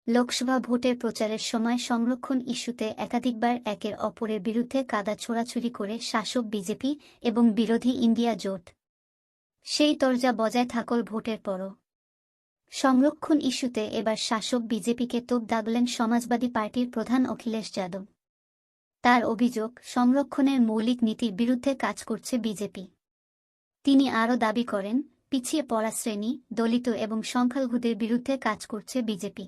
লোকসভা ভোটের প্রচারের সময় সংরক্ষণ ইস্যুতে একাধিকবার একের অপরের বিরুদ্ধে কাদা ছোড়াছুড়ি করে শাসক বিজেপি এবং বিরোধী ইন্ডিয়া জোট সেই তরজা বজায় থাকল ভোটের পরও। সংরক্ষণ ইস্যুতে এবার শাসক বিজেপিকে তোপ দাগলেন সমাজবাদী পার্টির প্রধান অখিলেশ যাদব। তার অভিযোগ, সংরক্ষণের মৌলিক নীতির বিরুদ্ধে কাজ করছে বিজেপি। তিনি আরও দাবি করেন, পিছিয়ে পড়া শ্রেণী, দলিত এবং সংখ্যালঘুদের বিরুদ্ধে কাজ করছে বিজেপি।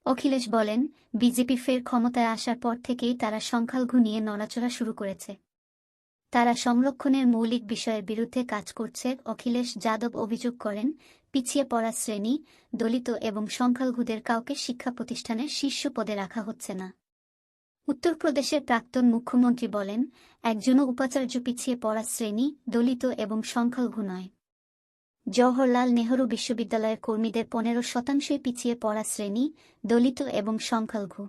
অখিলেশ বলেন, বিজেপি ফের ক্ষমতায় আসার পর থেকেই তারা সংখ্যালঘু নিয়ে নড়াচড়া শুরু করেছে। তারা সংরক্ষণের মৌলিক বিষয়ের বিরুদ্ধে কাজ করছে। অখিলেশ যাদব অভিযোগ করেন, পিছিয়ে পড়া শ্রেণী, দলিত এবং সংখ্যালঘুদের কাউকে শিক্ষা প্রতিষ্ঠানের শীর্ষ পদে রাখা হচ্ছে না। উত্তরপ্রদেশের প্রাক্তন মুখ্যমন্ত্রী বলেন, একজনও উপাচার্য পিছিয়ে পড়া শ্রেণী, দলিত এবং সংখ্যালঘু নয়। জওহরলাল নেহরু বিশ্ববিদ্যালয়ের কর্মীদের 15% পিছিয়ে পড়া শ্রেণী, দলিত এবং সংখ্যালঘু।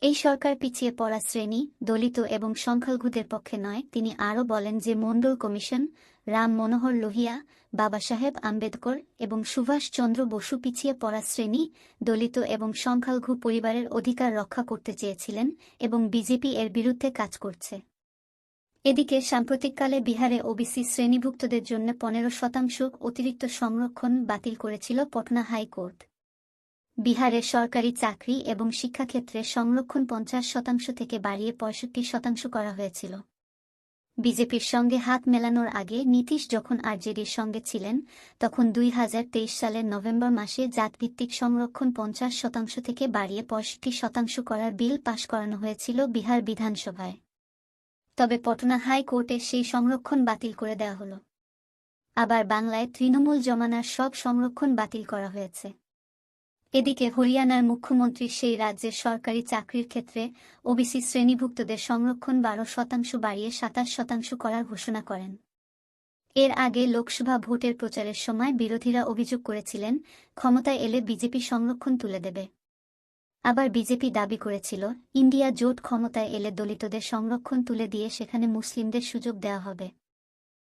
এই সরকার পিছিয়ে পড়া শ্রেণী, দলিত এবং সংখ্যালঘুদের পক্ষে নয়। তিনি আরও বলেন যে মণ্ডল কমিশন, রাম মনোহর লোহিয়া, বাবা সাহেব আম্বেদকর এবং সুভাষ চন্দ্র বসু পিছিয়ে পড়া শ্রেণী, দলিত এবং সংখ্যালঘু পরিবারের অধিকার রক্ষা করতে চেয়েছিলেন এবং বিজেপি এর বিরুদ্ধে কাজ করছে। এদিকে সাম্প্রতিককালে বিহারে ওবিসি শ্রেণীভুক্তদের জন্য 15% অতিরিক্ত সংরক্ষণ বাতিল করেছিল পটনা হাইকোর্ট। বিহারে সরকারি চাকরি এবং শিক্ষাক্ষেত্রে সংরক্ষণ 50% থেকে বাড়িয়ে 65% করা হয়েছিল। বিজেপির সঙ্গে হাত মেলানোর আগে নীতীশ যখন আরজেডির সঙ্গে ছিলেন, তখন 2023 সালের নভেম্বর মাসে জাতভিত্তিক সংরক্ষণ 50% থেকে বাড়িয়ে 65% করার বিল পাশ করানো হয়েছিল বিহার বিধানসভায়। তবে পটনা হাইকোর্টে সেই সংরক্ষণ বাতিল করে দেওয়া হল। আবার বাংলায় তৃণমূল জমানার সব সংরক্ষণ বাতিল করা হয়েছে। এদিকে হরিয়ানার মুখ্যমন্ত্রী সেই রাজ্যের সরকারি চাকরির ক্ষেত্রে ওবিসি শ্রেণীভুক্তদের সংরক্ষণ 12% বাড়িয়ে 27% করার ঘোষণা করেন। এর আগে লোকসভা ভোটের প্রচারের সময় বিরোধীরা অভিযোগ করেছিলেন, ক্ষমতায় এলে বিজেপি সংরক্ষণ তুলে দেবে। আবার বিজেপি দাবি করেছিল, ইন্ডিয়া জোট ক্ষমতায় এলে দলিতদের সংরক্ষণ তুলে দিয়ে সেখানে মুসলিমদের সুযোগ দেওয়া হবে।